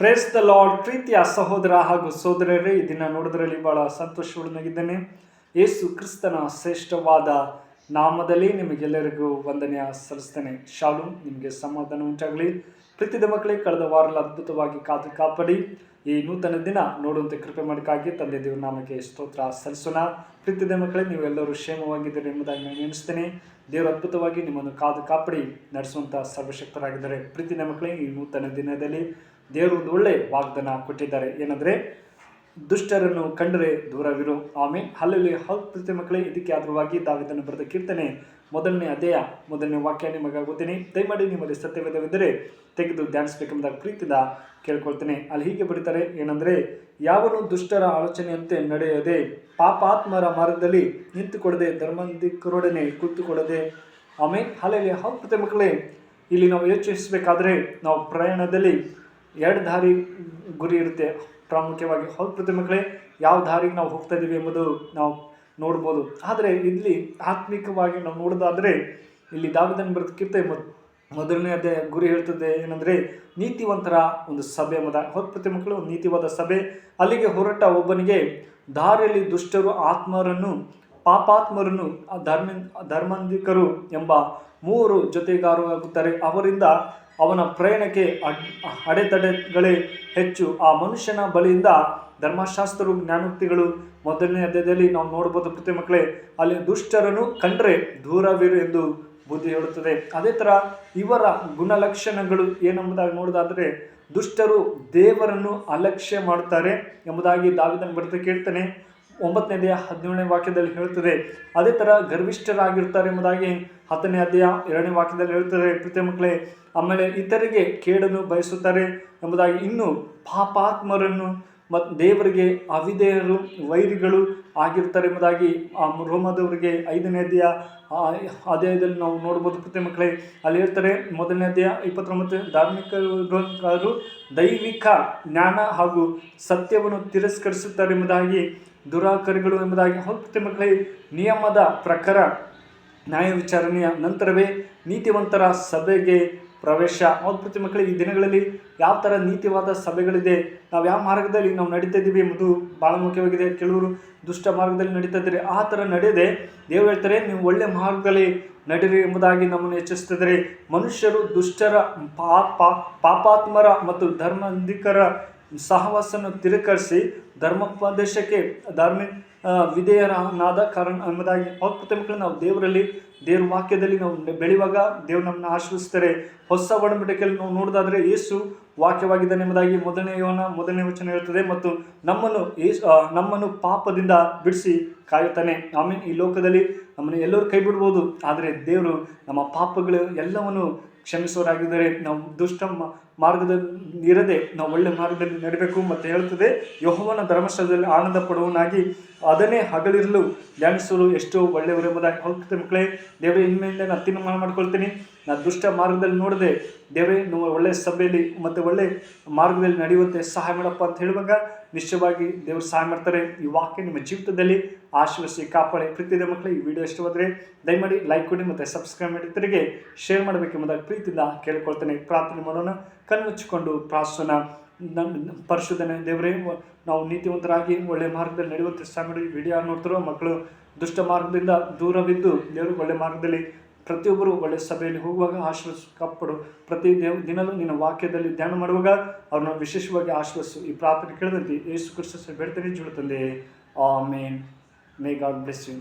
Praise the lord. ಪ್ರೀತಿಯ ಸಹೋದರ ಹಾಗೂ ಸಹೋದರರೇ, ಈ ದಿನ ನೋಡೋದ್ರಲ್ಲಿ ಬಹಳ ಸಂತೋಷವಾಗಿದ್ದೇನೆ. ಯೇಸು ಕ್ರಿಸ್ತನ ಶ್ರೇಷ್ಠವಾದ ನಾಮದಲ್ಲಿ ನಿಮಗೆಲ್ಲರಿಗೂ ವಂದನೆಯ ಸಲ್ಲಿಸ್ತೇನೆ. ಶಾಲೋಮ್, ನಿಮಗೆ ಸಮಾಧಾನ ಉಂಟಾಗಲಿ. ಪ್ರೀತಿದ ಮಕ್ಕಳೇ, ಕಳೆದ ವಾರ ಅದ್ಭುತವಾಗಿ ಕಾಪಾಡಿ ಈ ನೂತನ ದಿನ ನೋಡುವಂತೆ ಕೃಪೆ ಮಾಡೋಕ್ಕಾಗಿ ತಂದೆ ದೇವ್ರ ನಾಮಕ್ಕೆ ಸ್ತೋತ್ರ ಸಲ್ಲಿಸೋಣ. ಪ್ರೀತಿದ ಮಕ್ಕಳೇ, ನೀವೆಲ್ಲರೂ ಕ್ಷೇಮವಾಗಿದ್ದೀರಿ ಎಂಬುದಾಗಿ ನಾನು ಎಣಿಸ್ತೇನೆ. ದೇವರು ಅದ್ಭುತವಾಗಿ ನಿಮ್ಮನ್ನು ಕಾಪಾಡಿ ನಡೆಸುವಂಥ ಸರ್ವಶಕ್ತರಾಗಿದ್ದಾರೆ. ಪ್ರೀತಿನ ಮಕ್ಕಳೇ, ಈ ನೂತನ ದಿನದಲ್ಲಿ ದೇವರು ಒಂದು ಒಳ್ಳೆ ವಾಗ್ದಾನ ಕೊಟ್ಟಿದ್ದಾರೆ. ಏನಂದರೆ, ದುಷ್ಟರನ್ನು ಕಂಡರೆ ದೂರವಿರು. ಆಮೇಲೆ ಹಲ್ಲಲ್ಲಿ ಪ್ರೀತಿ ಮಕ್ಕಳೇ, ಇದಕ್ಕೆ ಆಧಾರವಾಗಿ ದಾವೀದನು ಬರೆದ ಕೀರ್ತನೆ ಮೊದಲನೇ ವಾಕ್ಯ ನಿಮಗೆ ಓದ್ತೀನಿ. ದಯಮಾಡಿ ನಿಮ್ಮಲ್ಲಿ ಸತ್ಯವೇದವಿದ್ದರೆ ತೆಗೆದು ಧ್ಯಾನಿಸಬೇಕೆಂಬುದಾಗಿ ಪ್ರೀತಿದ ಕೇಳ್ಕೊಳ್ತೇನೆ. ಅಲ್ಲಿ ಹೀಗೆ ಬರೀತಾರೆ, ಏನಂದರೆ, ಯಾವನು ದುಷ್ಟರ ಆಲೋಚನೆಯಂತೆ ನಡೆಯದೆ, ಪಾಪಾತ್ಮರ ಮಾರ್ಗದಲ್ಲಿ ನಿಂತುಕೊಡದೆ, ಧರ್ಮಾಧಿಕರೊಡನೆ ಕುಳಿತುಕೊಡದೆ. ಆಮೇಲೆ ಹಲ್ಲಲ್ಲಿ ಪ್ರೀತಿ ಮಕ್ಕಳೇ, ಇಲ್ಲಿ ನಾವು ಯೋಚಿಸಬೇಕಾದ್ರೆ ನಾವು ಪ್ರಯಾಣದಲ್ಲಿ 2 ದಾರಿ ಗುರಿ ಇರುತ್ತೆ ಪ್ರಾಮುಖ್ಯವಾಗಿ. ಪ್ರೀತಿ ಮಕ್ಕಳೇ, ಯಾವ ದಾರಿಗೆ ನಾವು ಹೋಗ್ತಾ ಇದ್ದೀವಿ ಎಂಬುದು ನಾವು ನೋಡ್ಬೋದು. ಆದರೆ ಇಲ್ಲಿ ಆತ್ಮಿಕವಾಗಿ ನಾವು ನೋಡೋದಾದರೆ, ಇಲ್ಲಿ ದಾವೀದನು ಬರೆದ ಕೀರ್ತನೆ ಮೊದಲನೇ ಗುರಿ ಹೇಳ್ತದೆ, ಏನಂದರೆ, ನೀತಿವಂತರ ಒಂದು ಸಭೆ ಪ್ರೀತಿ ಮಕ್ಕಳು, ನೀತಿವಾದ ಸಭೆ. ಅಲ್ಲಿಗೆ ಹೊರಟ ಒಬ್ಬನಿಗೆ ದಾರಿಯಲ್ಲಿ ದುಷ್ಟರು, ಪಾಪಾತ್ಮರನ್ನು, ಧರ್ಮಾಂಧಿಕರು ಎಂಬ 3 ಜೊತೆಗಾರರಾಗುತ್ತಾರೆ. ಅವರಿಂದ ಅವನ ಪ್ರಯಾಣಕ್ಕೆ ಅಡೆತಡೆಗಳೇ ಹೆಚ್ಚು. ಆ ಮನುಷ್ಯನ ಬಳಿಯಿಂದ ಧರ್ಮಶಾಸ್ತ್ರರು, ಜ್ಞಾನೋಕ್ತಿಗಳು ಮೊದಲನೇ ಅಧ್ಯಾಯದಲ್ಲಿ ನಾವು ನೋಡ್ಬೋದು. ಪ್ರೀತಿ ಮಕ್ಕಳೇ, ಅಲ್ಲಿ ದುಷ್ಟರನ್ನು ಕಂಡ್ರೆ ದೂರವಿರು ಎಂದು ಬುದ್ಧಿ ಹೇಳುತ್ತದೆ. ಅದೇ ಥರ ಇವರ ಗುಣಲಕ್ಷಣಗಳು ಏನೆಂಬುದಾಗಿ ನೋಡೋದಾದರೆ, ದುಷ್ಟರು ದೇವರನ್ನು ಅಲಕ್ಷ್ಯ ಮಾಡ್ತಾರೆ ಎಂಬುದಾಗಿ ದಾವೀದನು ಬರೆದ ಕೀರ್ತನೆ 9ನೇ 17ನೇ ವಾಕ್ಯದಲ್ಲಿ ಹೇಳ್ತದೆ. ಅದೇ ಥರ ಗರ್ವಿಷ್ಠರಾಗಿರ್ತಾರೆ ಎಂಬುದಾಗಿ 10ನೇ ಅಧ್ಯಾಯ 2ನೇ ವಾಕ್ಯದಲ್ಲಿ ಹೇಳ್ತಾರೆ. ಪ್ರೀತಿ ಮಕ್ಕಳೇ, ಆಮೇಲೆ ಇತರಿಗೆ ಕೇಡನ್ನು ಬಯಸುತ್ತಾರೆ ಎಂಬುದಾಗಿ, ಇನ್ನು ಪಾಪಾತ್ಮರನ್ನು ಮತ್ತು ದೇವರಿಗೆ ಅವಿಧೇಯರು, ವೈರಿಗಳು ಆಗಿರ್ತಾರೆ ಎಂಬುದಾಗಿ ರೋಮದವರಿಗೆ 5ನೇ ಅಧ್ಯಾಯದಲ್ಲಿ ನಾವು ನೋಡ್ಬೋದು. ಪ್ರೀತಿ ಮಕ್ಕಳೇ, ಅಲ್ಲಿ ಹೇಳ್ತಾರೆ 1ನೇ ಅಧ್ಯಾಯ 29, ಧಾರ್ಮಿಕರು ದೈವಿಕ ಜ್ಞಾನ ಹಾಗೂ ಸತ್ಯವನ್ನು ತಿರಸ್ಕರಿಸುತ್ತಾರೆ ಎಂಬುದಾಗಿ, ದುರಾಕರಿಗಳು ಎಂಬುದಾಗಿ. ಪ್ರೀತಿ ಮಕ್ಕಳೇ, ನಿಯಮದ ಪ್ರಕಾರ ನ್ಯಾಯ ವಿಚಾರಣೆಯ ನಂತರವೇ ನೀತಿವಂತರ ಸಭೆಗೆ ಪ್ರವೇಶ. ಪ್ರೀತಿ ಮಕ್ಕಳೇ, ಈ ದಿನಗಳಲ್ಲಿ ಯಾವ ಥರ ನೀತಿವಾದ ಸಭೆಗಳಿದೆ, ನಾವು ಯಾವ ಮಾರ್ಗದಲ್ಲಿ ನಾವು ನಡೀತಾ ಇದ್ದೀವಿ ಎಂಬುದು ಭಾಳ ಮುಖ್ಯವಾಗಿದೆ. ಕೆಲವರು ದುಷ್ಟ ಮಾರ್ಗದಲ್ಲಿ ನಡೀತಾ ಇದ್ದಾರೆ. ಆ ಥರ ನಡೆಯದೆ ದೇವರು ಹೇಳ್ತಾರೆ, ನೀವು ಒಳ್ಳೆ ಮಾರ್ಗದಲ್ಲಿ ನಡೀರಿ ಎಂಬುದಾಗಿ ನಮ್ಮನ್ನು ಎಚ್ಚರಿಸ್ತಿದ್ದಾರೆ. ಮನುಷ್ಯರು ದುಷ್ಟರ, ಪಾಪಾತ್ಮರ ಮತ್ತು ಧರ್ಮಾಂಧಿಕರ ಸಹವಾಸವನ್ನು ತಿರಸ್ಕರಿಸಿ ಧರ್ಮೋಪದೇಶಕ್ಕೆ ವಿಧೇಯನಾದ ಕಾರಣ ಎಂಬುದಾಗಿ. ಪ್ರೀತಿ ಮಕ್ಕಳು, ನಾವು ದೇವರ ವಾಕ್ಯದಲ್ಲಿ ನಾವು ಬೆಳೆಯುವಾಗ ದೇವರು ನಮ್ಮನ್ನು ಆಶೀರ್ವದಿಸ್ತಾರೆ. ಹೊಸ ಒಡಂಬಡಿಕೆಯಲ್ಲಿ ನಾವು ನೋಡೋದಾದರೆ, ಯೇಸು ವಾಕ್ಯವಾಗಿದ್ದಾನೆ ಎಂಬುದಾಗಿ 1ನೇ ಯೋಹನ 1ನೇ ವಚನ ಹೇಳ್ತದೆ. ಮತ್ತು ನಮ್ಮನ್ನು ಪಾಪದಿಂದ ಬಿಡಿಸಿ ಕಾಯುತ್ತಾನೆ. ಆಮೇಲೆ ಈ ಲೋಕದಲ್ಲಿ ನಮ್ಮನ್ನು ಎಲ್ಲರೂ ಕೈ ಬಿಡ್ಬೋದು, ಆದರೆ ದೇವರು ನಮ್ಮ ಪಾಪಗಳು ಎಲ್ಲವನ್ನು ಕ್ಷಮಿಸೋರಾಗಿದ್ದಾರೆ. ನಾವು ದುಷ್ಟ ಮಾರ್ಗದಲ್ಲಿ ಇರದೆ ನಾವು ಒಳ್ಳೆ ಮಾರ್ಗದಲ್ಲಿ ನಡೀಬೇಕು. ಮತ್ತು ಹೇಳ್ತದೆ, ಯೆಹೋವನ ಧರ್ಮಸ್ಥಳದಲ್ಲಿ ಆನಂದ ಪಡುವನಾಗಿ ಅದನ್ನೇ ಹಗಲಿರಲು ಧ್ಯಾನಿಸಲು ಎಷ್ಟೋ ಒಳ್ಳೆಯವರು ಎಂಬುದಾಗಿ. ಪ್ರೀತಿ ಮಕ್ಕಳೇ, ದೇವರೇ, ಇನ್ಮೇಲೆ ನಾನು ತೀರ್ಮಾನ ಮಾಡ್ಕೊಳ್ತೀನಿ, ನಾನು ದುಷ್ಟ ಮಾರ್ಗದಲ್ಲಿ ನೋಡದೆ ದೇವರೇ ನೀವು ಒಳ್ಳೆಯ ಸಭೆಯಲ್ಲಿ ಮತ್ತು ಒಳ್ಳೆ ಮಾರ್ಗದಲ್ಲಿ ನಡೆಯುವಂತೆ ಸಹಾಯ ಮಾಡಪ್ಪ ಅಂತ ಹೇಳುವಾಗ ನಿಶ್ಚಯವಾಗಿ ದೇವರು ಸಹಾಯ ಮಾಡ್ತಾರೆ. ಈ ವಾಕ್ಯ ನಿಮ್ಮ ಜೀವಿತದಲ್ಲಿ ಆಶೀರ್ವದಿಸಿ ಕಾಪಾಡಿ. ಪ್ರೀತಿಯ ಮಕ್ಕಳೇ, ಈ ವಿಡಿಯೋ ಇಷ್ಟವಾದರೆ ದಯಮಾಡಿ ಲೈಕ್ ಕೊಡಿ ಮತ್ತು ಸಬ್ಸ್ಕ್ರೈಬ್ ಮಾಡಿ ಇತರಿಗೆ ಶೇರ್ ಮಾಡಬೇಕೆಂಬುದಾಗಿ ಪ್ರೀತಿಯಿಂದ ಕೇಳಿಕೊಳ್ತೇನೆ. ಪ್ರಾರ್ಥನೆ ಮಾಡೋಣ. ಕಣ್ಮುಚ್ಚಿಕೊಂಡು ಪ್ರಾರ್ಥನಾ. ಪರಿಶುದ್ಧನೇ ದೇವರೇ, ನಾವು ನೀತಿವಂತರಾಗಿ ಒಳ್ಳೆ ಮಾರ್ಗದಲ್ಲಿ ನಡೆಯುವಂತೆ ಸಹಾಯ ಮಾಡಿ. ವಿಡಿಯೋ ನೋಡ್ತಿರೋ ಮಕ್ಕಳು ದುಷ್ಟ ಮಾರ್ಗದಿಂದ ದೂರವಿದ್ದು ದೇವರು ಒಳ್ಳೆ ಮಾರ್ಗದಲ್ಲಿ ಪ್ರತಿಯೊಬ್ಬರು ಒಳ್ಳೆ ಸಭೆಯಲ್ಲಿ ಹೋಗುವಾಗ ಆಶೀರ್ವದಿಸು ಕಾಪಾಡು. ಪ್ರತಿ ದಿನಲೂ ನಿನ್ನ ವಾಕ್ಯದಲ್ಲಿ ಧ್ಯಾನ ಮಾಡುವಾಗ ಅವ್ರನ್ನ ವಿಶೇಷವಾಗಿ ಆಶೀರ್ವದಿಸು. ಈ ಪ್ರಾರ್ಥನೆ ಕೇಳಿದಂತೆ ಯೇಸು ಕ್ರಿಸ್ತನ ಬೇಡ್ತೇನೆ, ಜೀವ ತಂದೆ. Amen. May God bless you.